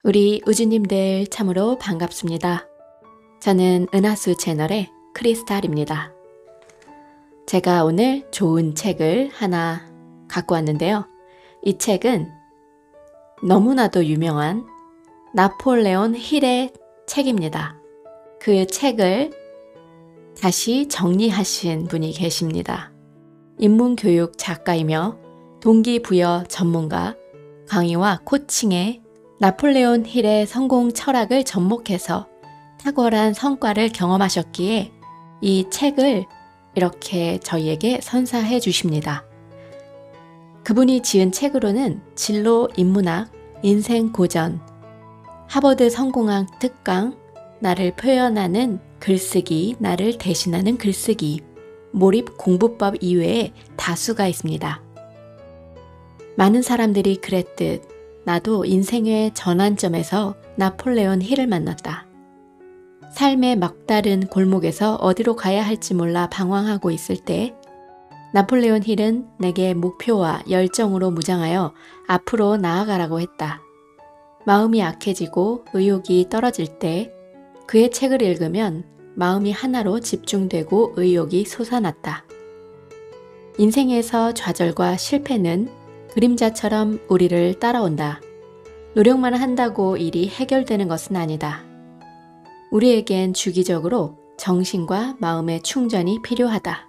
우리 우주님들 참으로 반갑습니다. 저는 은하수 채널의 크리스탈입니다. 제가 오늘 좋은 책을 하나 갖고 왔는데요. 이 책은 너무나도 유명한 나폴레온 힐의 책입니다. 그 책을 다시 정리하신 분이 계십니다. 인문교육 작가이며 동기부여 전문가, 강의와 코칭에 나폴레온 힐의 성공 철학을 접목해서 탁월한 성과를 경험하셨기에 이 책을 이렇게 저희에게 선사해 주십니다. 그분이 지은 책으로는 진로 인문학, 인생 고전, 하버드 성공학 특강, 나를 표현하는 글쓰기, 나를 대신하는 글쓰기, 몰입 공부법 이외에 다수가 있습니다. 많은 사람들이 그랬듯 나도 인생의 전환점에서 나폴레온 힐을 만났다. 삶의 막다른 골목에서 어디로 가야 할지 몰라 방황하고 있을 때 나폴레온 힐은 내게 목표와 열정으로 무장하여 앞으로 나아가라고 했다. 마음이 악해지고 의욕이 떨어질 때 그의 책을 읽으면 마음이 하나로 집중되고 의욕이 솟아났다. 인생에서 좌절과 실패는 그림자처럼 우리를 따라온다. 노력만 한다고 일이 해결되는 것은 아니다. 우리에겐 주기적으로 정신과 마음의 충전이 필요하다.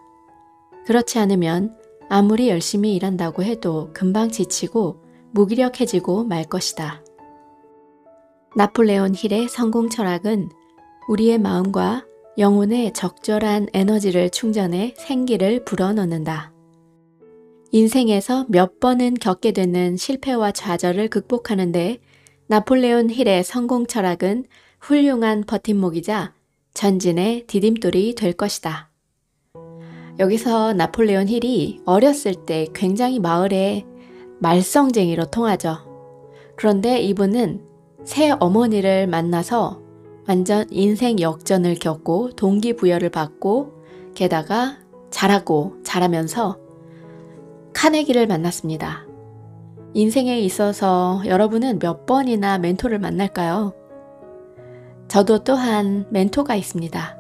그렇지 않으면 아무리 열심히 일한다고 해도 금방 지치고 무기력해지고 말 것이다. 나폴레온 힐의 성공 철학은 우리의 마음과 영혼에 적절한 에너지를 충전해 생기를 불어넣는다. 인생에서 몇 번은 겪게 되는 실패와 좌절을 극복하는데 나폴레온 힐의 성공 철학은 훌륭한 버팀목이자 전진의 디딤돌이 될 것이다. 여기서 나폴레온 힐이 어렸을 때 굉장히 마을의 말썽쟁이로 통하죠. 그런데 이분은 새 어머니를 만나서 완전 인생 역전을 겪고 동기부여를 받고 게다가 잘하면서 카네기를 만났습니다. 인생에 있어서 여러분은 몇 번이나 멘토를 만날까요? 저도 또한 멘토가 있습니다.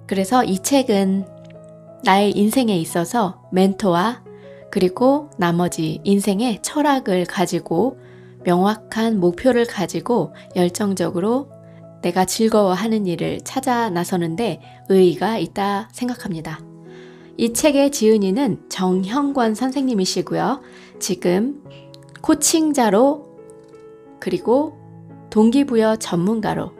그래서 이 책은 나의 인생에 있어서 멘토와 그리고 나머지 인생의 철학을 가지고 명확한 목표를 가지고 열정적으로 내가 즐거워하는 일을 찾아 나서는데 의의가 있다 생각합니다. 이 책의 지은이는 정형권 선생님이시고요. 지금 코칭자로 그리고 동기부여 전문가로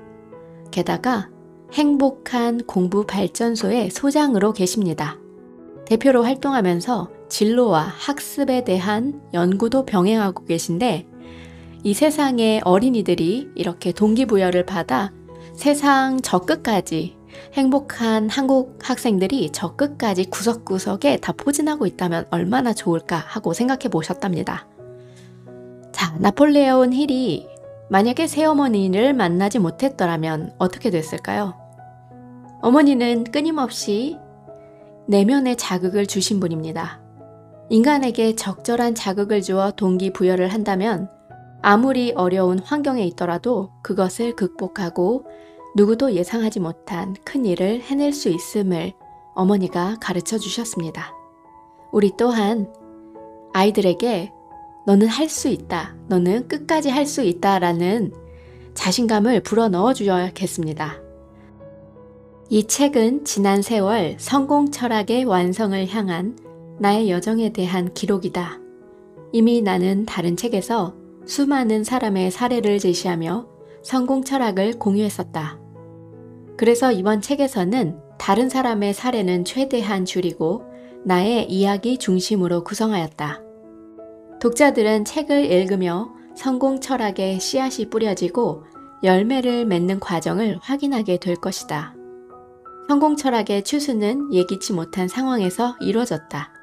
게다가 행복한 공부 발전소의 소장으로 계십니다. 대표로 활동하면서 진로와 학습에 대한 연구도 병행하고 계신데 이 세상의 어린이들이 이렇게 동기부여를 받아 세상 저 끝까지 행복한 한국 학생들이 저 끝까지 구석구석에 다 포진하고 있다면 얼마나 좋을까 하고 생각해 보셨답니다. 자, 나폴레온 힐이 만약에 새어머니를 만나지 못했더라면 어떻게 됐을까요? 어머니는 끊임없이 내면의 자극을 주신 분입니다. 인간에게 적절한 자극을 주어 동기부여를 한다면 아무리 어려운 환경에 있더라도 그것을 극복하고 누구도 예상하지 못한 큰 일을 해낼 수 있음을 어머니가 가르쳐 주셨습니다. 우리 또한 아이들에게 너는 할 수 있다, 너는 끝까지 할 수 있다라는 자신감을 불어넣어 주어야겠습니다. 이 책은 지난 세월 성공 철학의 완성을 향한 나의 여정에 대한 기록이다. 이미 나는 다른 책에서 수많은 사람의 사례를 제시하며 성공 철학을 공유했었다. 그래서 이번 책에서는 다른 사람의 사례는 최대한 줄이고 나의 이야기 중심으로 구성하였다. 독자들은 책을 읽으며 성공 철학의 씨앗이 뿌려지고 열매를 맺는 과정을 확인하게 될 것이다. 성공 철학의 추수는 예기치 못한 상황에서 이루어졌다.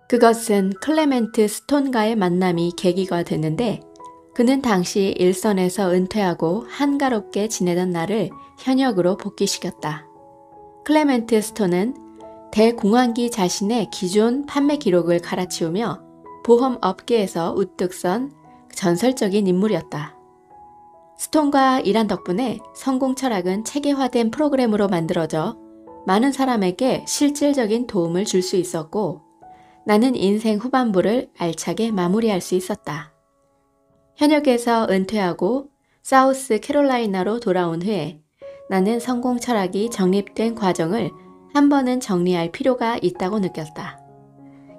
그것은 클레멘트 스톤과의 만남이 계기가 됐는데 그는 당시 일선에서 은퇴하고 한가롭게 지내던 나를 현역으로 복귀시켰다. 클레멘트 스톤은 대공황기 자신의 기존 판매 기록을 갈아치우며 보험 업계에서 우뚝 선 전설적인 인물이었다. 스톤과 일한 덕분에 성공 철학은 체계화된 프로그램으로 만들어져 많은 사람에게 실질적인 도움을 줄 수 있었고 나는 인생 후반부를 알차게 마무리할 수 있었다. 현역에서 은퇴하고 사우스 캐롤라이나로 돌아온 후에 나는 성공 철학이 정립된 과정을 한 번은 정리할 필요가 있다고 느꼈다.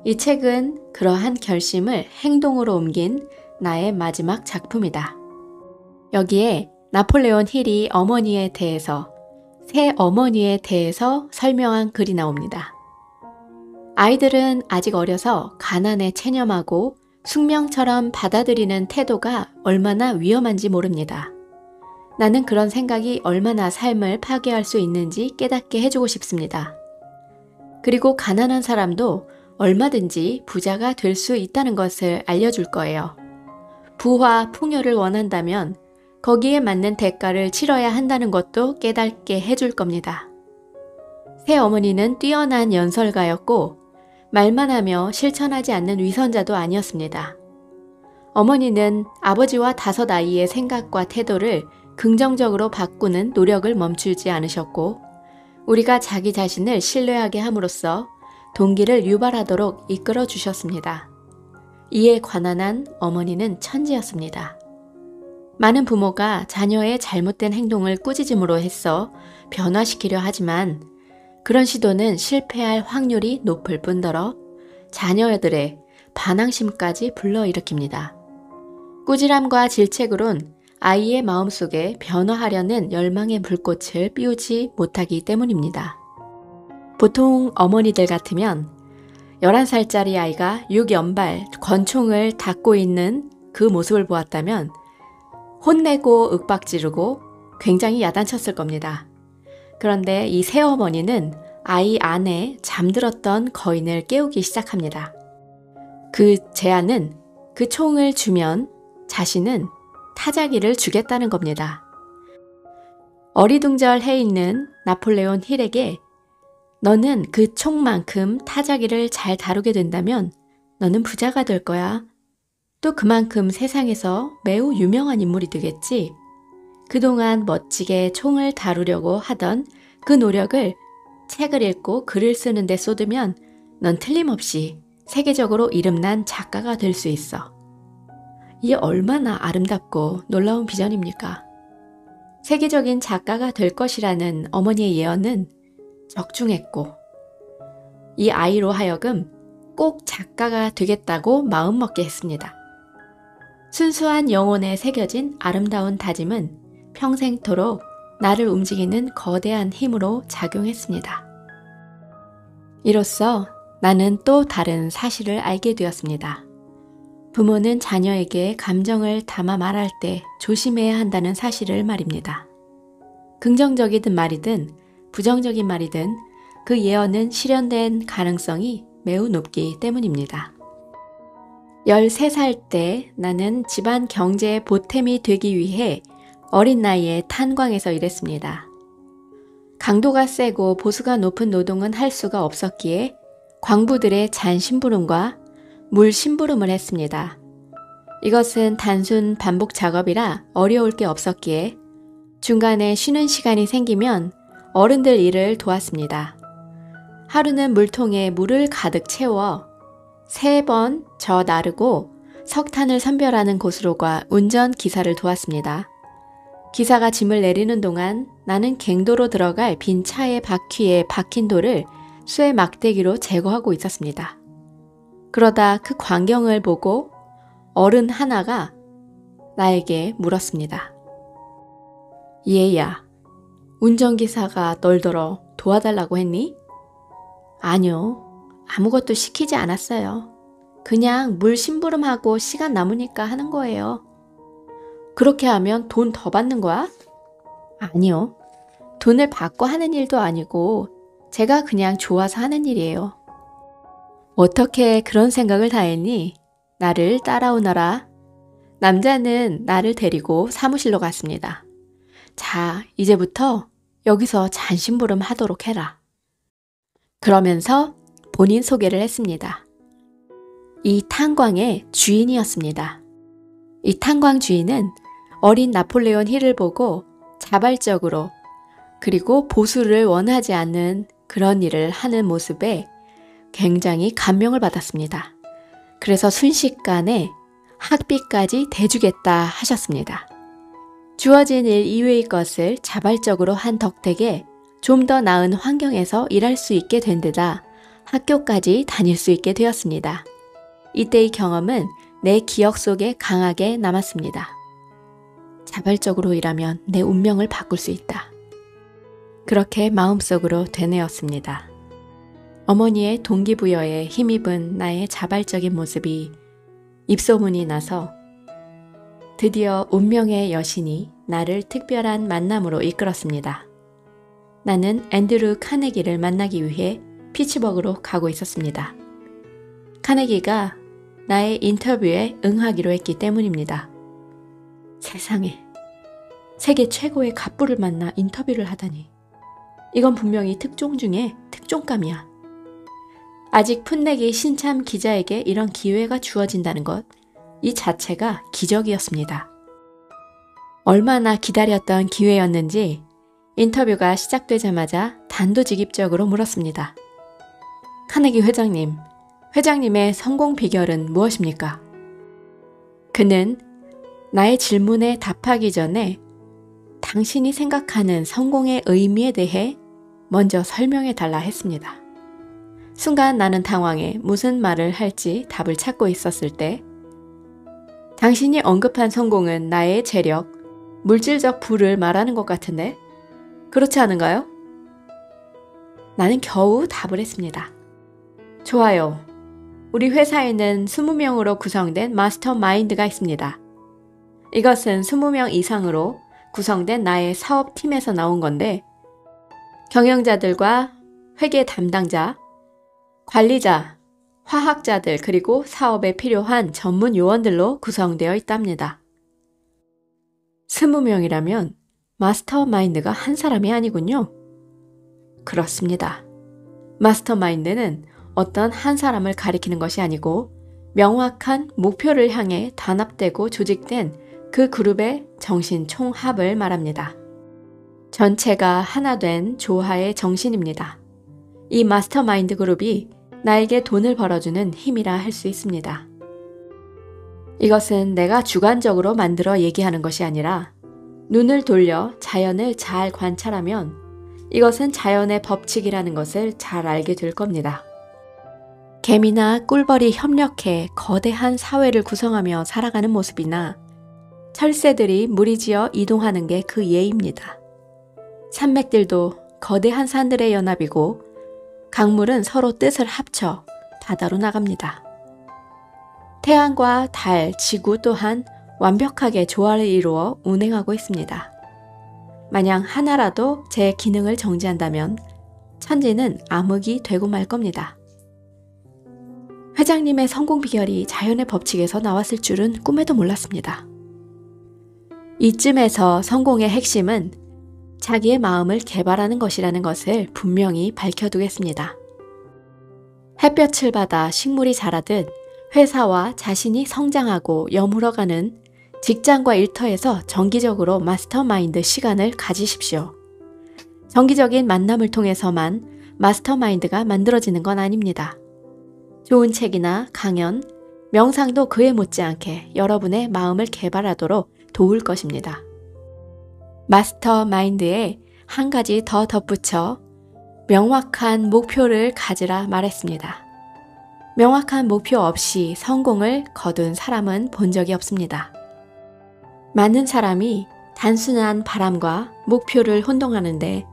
이 책은 그러한 결심을 행동으로 옮긴 나의 마지막 작품이다. 여기에 나폴레온 힐이 어머니에 대해서, 새 어머니에 대해서 설명한 글이 나옵니다. 아이들은 아직 어려서 가난에 체념하고 숙명처럼 받아들이는 태도가 얼마나 위험한지 모릅니다. 나는 그런 생각이 얼마나 삶을 파괴할 수 있는지 깨닫게 해주고 싶습니다. 그리고 가난한 사람도 얼마든지 부자가 될 수 있다는 것을 알려줄 거예요. 부와 풍요를 원한다면 거기에 맞는 대가를 치러야 한다는 것도 깨닫게 해줄 겁니다. 새 어머니는 뛰어난 연설가였고 말만 하며 실천하지 않는 위선자도 아니었습니다. 어머니는 아버지와 5 아이의 생각과 태도를 긍정적으로 바꾸는 노력을 멈추지 않으셨고 우리가 자기 자신을 신뢰하게 함으로써 동기를 유발하도록 이끌어 주셨습니다. 이에 관한한 어머니는 천지였습니다. 많은 부모가 자녀의 잘못된 행동을 꾸짖음으로 해서 변화시키려 하지만 그런 시도는 실패할 확률이 높을 뿐더러 자녀들의 반항심까지 불러일으킵니다. 꾸지람과 질책으로는 아이의 마음속에 변화하려는 열망의 불꽃을 피우지 못하기 때문입니다. 보통 어머니들 같으면 11살짜리 아이가 6연발 권총을 닫고 있는 그 모습을 보았다면 혼내고 윽박지르고 굉장히 야단쳤을 겁니다. 그런데 이 새어머니는 아이 안에 잠들었던 거인을 깨우기 시작합니다. 그 제안은 그 총을 주면 자신은 타자기를 주겠다는 겁니다. 어리둥절해 있는 나폴레온 힐에게 너는 그 총만큼 타자기를 잘 다루게 된다면 너는 부자가 될 거야. 또 그만큼 세상에서 매우 유명한 인물이 되겠지. 그동안 멋지게 총을 다루려고 하던 그 노력을 책을 읽고 글을 쓰는 데 쏟으면 넌 틀림없이 세계적으로 이름난 작가가 될 수 있어. 이게 얼마나 아름답고 놀라운 비전입니까? 세계적인 작가가 될 것이라는 어머니의 예언은 적중했고 이 아이로 하여금 꼭 작가가 되겠다고 마음먹게 했습니다. 순수한 영혼에 새겨진 아름다운 다짐은 평생토록 나를 움직이는 거대한 힘으로 작용했습니다. 이로써 나는 또 다른 사실을 알게 되었습니다. 부모는 자녀에게 감정을 담아 말할 때 조심해야 한다는 사실을 말입니다. 긍정적이든 말이든 부정적인 말이든 그 예언은 실현된 가능성이 매우 높기 때문입니다. 13살 때 나는 집안 경제의 보탬이 되기 위해 어린 나이에 탄광에서 일했습니다. 강도가 세고 보수가 높은 노동은 할 수가 없었기에 광부들의 잔 심부름과 물 심부름을 했습니다. 이것은 단순 반복 작업이라 어려울 게 없었기에 중간에 쉬는 시간이 생기면 어른들 일을 도왔습니다. 하루는 물통에 물을 가득 채워 3번 저 나르고 석탄을 선별하는 곳으로가 운전기사를 도왔습니다. 기사가 짐을 내리는 동안 나는 갱도로 들어갈 빈 차의 바퀴에 박힌 돌을 쇠 막대기로 제거하고 있었습니다. 그러다 그 광경을 보고 어른 하나가 나에게 물었습니다. 얘야, 운전기사가 널더러 도와달라고 했니? 아니요, 아무것도 시키지 않았어요. 그냥 물 심부름하고 시간 남으니까 하는 거예요. 그렇게 하면 돈 더 받는 거야? 아니요, 돈을 받고 하는 일도 아니고 제가 그냥 좋아서 하는 일이에요. 어떻게 그런 생각을 다 했니? 나를 따라오너라. 남자는 나를 데리고 사무실로 갔습니다. 자, 이제부터 여기서 잔심부름 하도록 해라. 그러면서 본인 소개를 했습니다. 이 탄광의 주인이었습니다. 이 탄광 주인은 어린 나폴레온 힐을 보고 자발적으로 그리고 보수를 원하지 않는 그런 일을 하는 모습에 굉장히 감명을 받았습니다. 그래서 순식간에 학비까지 대주겠다 하셨습니다. 주어진 일 이외의 것을 자발적으로 한 덕택에 좀 더 나은 환경에서 일할 수 있게 된 데다 학교까지 다닐 수 있게 되었습니다. 이때의 경험은 내 기억 속에 강하게 남았습니다. 자발적으로 일하면 내 운명을 바꿀 수 있다. 그렇게 마음속으로 되뇌었습니다. 어머니의 동기부여에 힘입은 나의 자발적인 모습이 입소문이 나서 드디어 운명의 여신이 나를 특별한 만남으로 이끌었습니다. 나는 앤드루 카네기를 만나기 위해 피츠버그로 가고 있었습니다. 카네기가 나의 인터뷰에 응하기로 했기 때문입니다. 세상에, 세계 최고의 갑부를 만나 인터뷰를 하다니. 이건 분명히 특종 중에 특종감이야. 아직 풋내기 신참 기자에게 이런 기회가 주어진다는 것, 이 자체가 기적이었습니다. 얼마나 기다렸던 기회였는지 인터뷰가 시작되자마자 단도직입적으로 물었습니다. 카네기 회장님, 회장님의 성공 비결은 무엇입니까? 그는 나의 질문에 답하기 전에 당신이 생각하는 성공의 의미에 대해 먼저 설명해 달라 했습니다. 순간 나는 당황해 무슨 말을 할지 답을 찾고 있었을 때 당신이 언급한 성공은 나의 재력, 물질적 부를 말하는 것 같은데 그렇지 않은가요? 나는 겨우 답을 했습니다. 좋아요. 우리 회사에는 20명으로 구성된 마스터 마인드가 있습니다. 이것은 20명 이상으로 구성된 나의 사업팀에서 나온 건데 경영자들과 회계 담당자, 관리자, 화학자들 그리고 사업에 필요한 전문 요원들로 구성되어 있답니다. 20명이라면 마스터 마인드가 한 사람이 아니군요. 그렇습니다. 마스터 마인드는 어떤 한 사람을 가리키는 것이 아니고 명확한 목표를 향해 단합되고 조직된 그 그룹의 정신 총합을 말합니다. 전체가 하나 된 조화의 정신입니다. 이 마스터마인드 그룹이 나에게 돈을 벌어주는 힘이라 할 수 있습니다. 이것은 내가 주관적으로 만들어 얘기하는 것이 아니라 눈을 돌려 자연을 잘 관찰하면 이것은 자연의 법칙이라는 것을 잘 알게 될 겁니다. 개미나 꿀벌이 협력해 거대한 사회를 구성하며 살아가는 모습이나 철새들이 무리지어 이동하는 게 그 예입니다. 산맥들도 거대한 산들의 연합이고 강물은 서로 뜻을 합쳐 바다로 나갑니다. 태양과 달, 지구 또한 완벽하게 조화를 이루어 운행하고 있습니다. 만약 하나라도 제 기능을 정지한다면 천지는 암흑이 되고 말 겁니다. 회장님의 성공 비결이 자연의 법칙에서 나왔을 줄은 꿈에도 몰랐습니다. 이쯤에서 성공의 핵심은 자기의 마음을 개발하는 것이라는 것을 분명히 밝혀두겠습니다. 햇볕을 받아 식물이 자라듯 회사와 자신이 성장하고 여물어가는 직장과 일터에서 정기적으로 마스터마인드 시간을 가지십시오. 정기적인 만남을 통해서만 마스터마인드가 만들어지는 건 아닙니다. 좋은 책이나 강연, 명상도 그에 못지않게 여러분의 마음을 개발하도록 도울 것입니다. 마스터마인드에 한 가지 더 덧붙여 명확한 목표를 가지라 말했습니다. 명확한 목표 없이 성공을 거둔 사람은 본 적이 없습니다. 많은 사람이 단순한 바람과 목표를 혼동하는데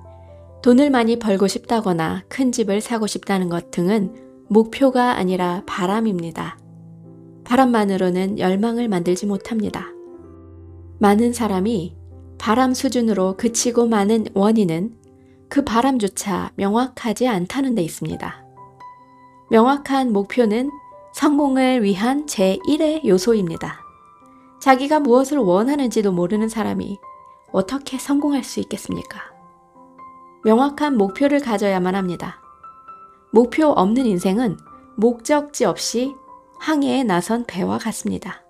돈을 많이 벌고 싶다거나 큰 집을 사고 싶다는 것 등은 목표가 아니라 바람입니다. 바람만으로는 열망을 만들지 못합니다. 많은 사람이 바람 수준으로 그치고 마는 원인은 그 바람조차 명확하지 않다는 데 있습니다. 명확한 목표는 성공을 위한 제1의 요소입니다. 자기가 무엇을 원하는지도 모르는 사람이 어떻게 성공할 수 있겠습니까? 명확한 목표를 가져야만 합니다. 목표 없는 인생은 목적지 없이 항해에 나선 배와 같습니다.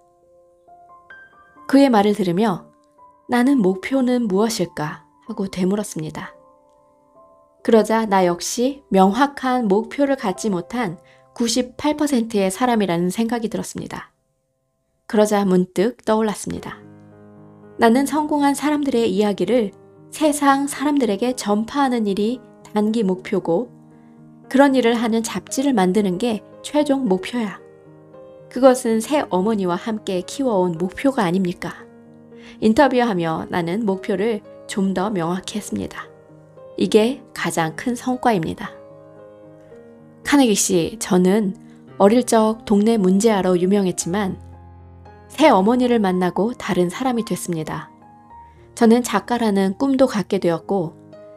그의 말을 들으며 나는 목표는 무엇일까? 하고 되물었습니다. 그러자 나 역시 명확한 목표를 갖지 못한 98%의 사람이라는 생각이 들었습니다. 그러자 문득 떠올랐습니다. 나는 성공한 사람들의 이야기를 세상 사람들에게 전파하는 일이 단기 목표고 그런 일을 하는 잡지를 만드는 게 최종 목표야. 그것은 새 어머니와 함께 키워온 목표가 아닙니까? 인터뷰하며 나는 목표를 좀 더 명확히 했습니다. 이게 가장 큰 성과입니다. 카네기 씨, 저는 어릴 적 동네 문제아로 유명했지만 새 어머니를 만나고 다른 사람이 됐습니다. 저는 작가라는 꿈도 갖게 되었고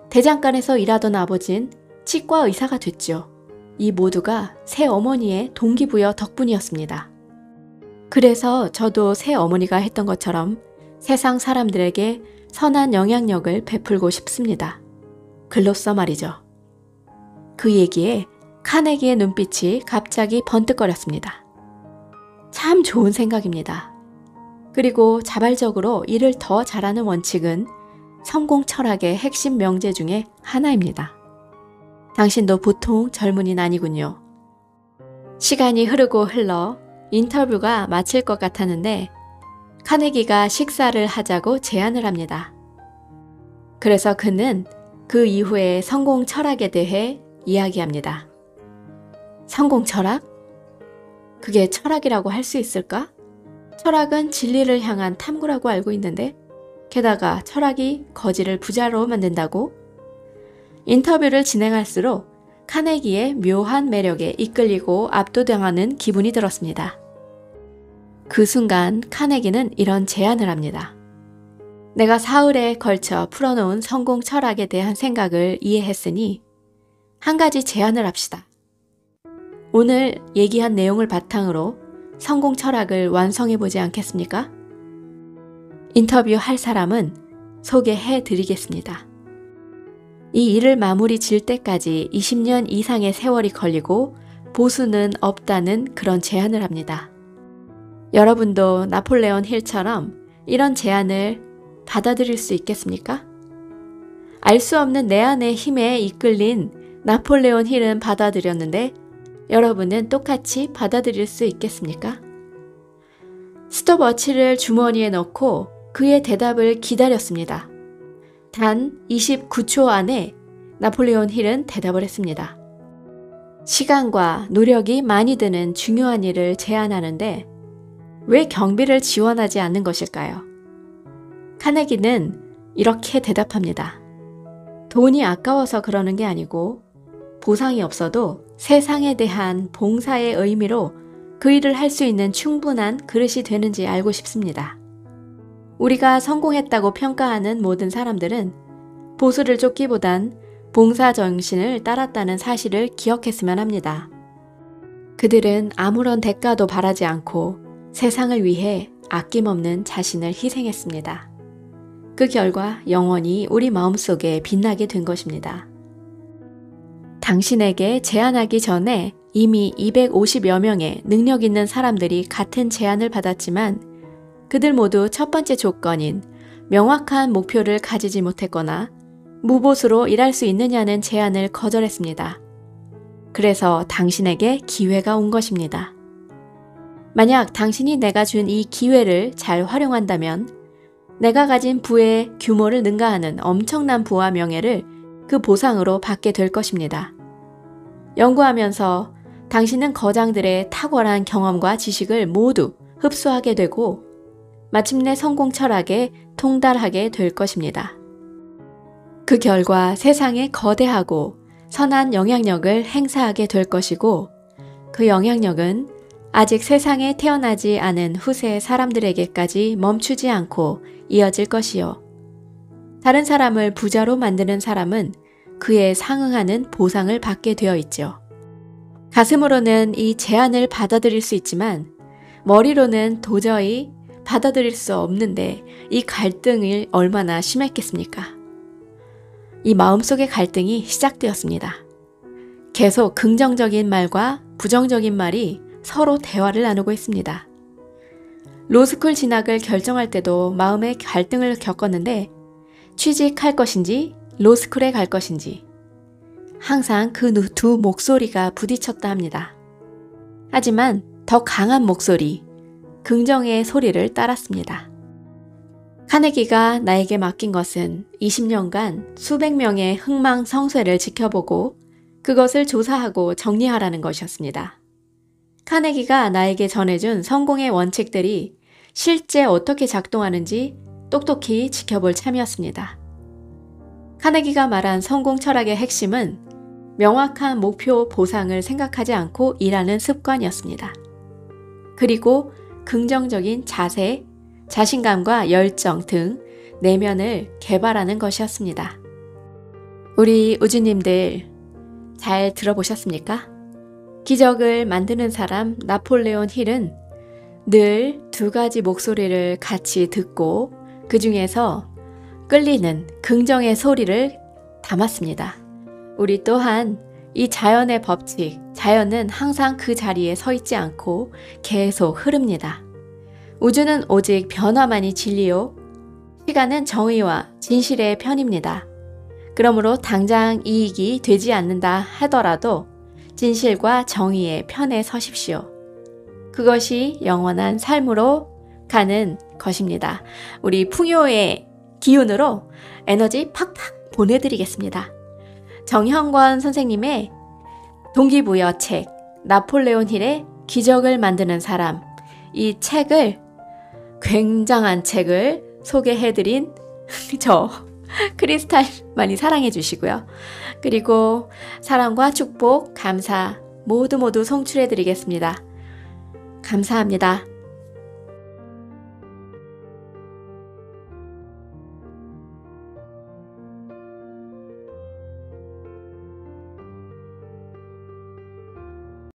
대장간에서 일하던 아버진 치과 의사가 됐죠. 이 모두가 새 어머니의 동기부여 덕분이었습니다. 그래서 저도 새 어머니가 했던 것처럼 세상 사람들에게 선한 영향력을 베풀고 싶습니다. 글로써 말이죠. 그 얘기에 카네기의 눈빛이 갑자기 번뜩거렸습니다. 참 좋은 생각입니다. 그리고 자발적으로 일을 더 잘하는 원칙은 성공 철학의 핵심 명제 중에 하나입니다. 당신도 보통 젊은이는 아니군요. 시간이 흐르고 흘러 인터뷰가 마칠 것 같았는데 카네기가 식사를 하자고 제안을 합니다. 그래서 그는 그 이후에 성공 철학에 대해 이야기합니다. 성공 철학? 그게 철학이라고 할 수 있을까? 철학은 진리를 향한 탐구라고 알고 있는데 게다가 철학이 거지를 부자로 만든다고? 인터뷰를 진행할수록 카네기의 묘한 매력에 이끌리고 압도당하는 기분이 들었습니다. 그 순간 카네기는 이런 제안을 합니다. 내가 사흘에 걸쳐 풀어놓은 성공 철학에 대한 생각을 이해했으니 한 가지 제안을 합시다. 오늘 얘기한 내용을 바탕으로 성공 철학을 완성해보지 않겠습니까? 인터뷰할 사람은 소개해 드리겠습니다. 이 일을 마무리 질 때까지 20년 이상의 세월이 걸리고 보수는 없다는 그런 제안을 합니다. 여러분도 나폴레온 힐처럼 이런 제안을 받아들일 수 있겠습니까? 알 수 없는 내 안의 힘에 이끌린 나폴레온 힐은 받아들였는데 여러분은 똑같이 받아들일 수 있겠습니까? 스톱워치를 주머니에 넣고 그의 대답을 기다렸습니다. 단 29초 안에 나폴레온 힐은 대답을 했습니다. 시간과 노력이 많이 드는 중요한 일을 제안하는데 왜 경비를 지원하지 않는 것일까요? 카네기는 이렇게 대답합니다. 돈이 아까워서 그러는 게 아니고 보상이 없어도 세상에 대한 봉사의 의미로 그 일을 할 수 있는 충분한 그릇이 되는지 알고 싶습니다. 우리가 성공했다고 평가하는 모든 사람들은 보수를 쫓기보단 봉사 정신을 따랐다는 사실을 기억했으면 합니다. 그들은 아무런 대가도 바라지 않고 세상을 위해 아낌없는 자신을 희생했습니다. 그 결과 영원히 우리 마음속에 빛나게 된 것입니다. 당신에게 제안하기 전에 이미 250여 명의 능력 있는 사람들이 같은 제안을 받았지만 그들 모두 첫 번째 조건인 명확한 목표를 가지지 못했거나 무보수로 일할 수 있느냐는 제안을 거절했습니다. 그래서 당신에게 기회가 온 것입니다. 만약 당신이 내가 준 이 기회를 잘 활용한다면 내가 가진 부의 규모를 능가하는 엄청난 부와 명예를 그 보상으로 받게 될 것입니다. 연구하면서 당신은 거장들의 탁월한 경험과 지식을 모두 흡수하게 되고 마침내 성공 철학에 통달하게 될 것입니다. 그 결과 세상에 거대하고 선한 영향력을 행사하게 될 것이고 그 영향력은 아직 세상에 태어나지 않은 후세 사람들에게까지 멈추지 않고 이어질 것이요. 다른 사람을 부자로 만드는 사람은 그에 상응하는 보상을 받게 되어 있죠. 가슴으로는 이 제안을 받아들일 수 있지만 머리로는 도저히 받아들일 수 없는데 이 갈등이 얼마나 심했겠습니까? 이 마음속의 갈등이 시작되었습니다. 계속 긍정적인 말과 부정적인 말이 서로 대화를 나누고 있습니다. 로스쿨 진학을 결정할 때도 마음의 갈등을 겪었는데 취직할 것인지 로스쿨에 갈 것인지 항상 그 두 목소리가 부딪혔다 합니다. 하지만 더 강한 목소리, 긍정의 소리를 따랐습니다. 카네기가 나에게 맡긴 것은 20년간 수백 명의 흥망성쇠를 지켜보고 그것을 조사하고 정리하라는 것이었습니다. 카네기가 나에게 전해준 성공의 원칙들이 실제 어떻게 작동하는지 똑똑히 지켜볼 참이었습니다. 카네기가 말한 성공 철학의 핵심은 명확한 목표 보상을 생각하지 않고 일하는 습관이었습니다. 그리고 긍정적인 자세, 자신감과 열정 등 내면을 개발하는 것이었습니다. 우리 우주님들 잘 들어보셨습니까? 기적을 만드는 사람 나폴레온 힐은 늘 두 가지 목소리를 같이 듣고 그 중에서 끌리는 긍정의 소리를 담았습니다. 우리 또한 이 자연의 법칙, 자연은 항상 그 자리에 서 있지 않고 계속 흐릅니다. 우주는 오직 변화만이 진리요. 시간은 정의와 진실의 편입니다. 그러므로 당장 이익이 되지 않는다 하더라도 진실과 정의의 편에 서십시오. 그것이 영원한 삶으로 가는 것입니다. 우리 풍요의 기운으로 에너지 팍팍 보내드리겠습니다. 정형권 선생님의 동기부여 책 나폴레온 힐의 기적을 만드는 사람, 이 책을 굉장한 책을 소개해드린 저 크리스탈 많이 사랑해 주시고요. 그리고 사랑과 축복, 감사 모두 송출해 드리겠습니다. 감사합니다.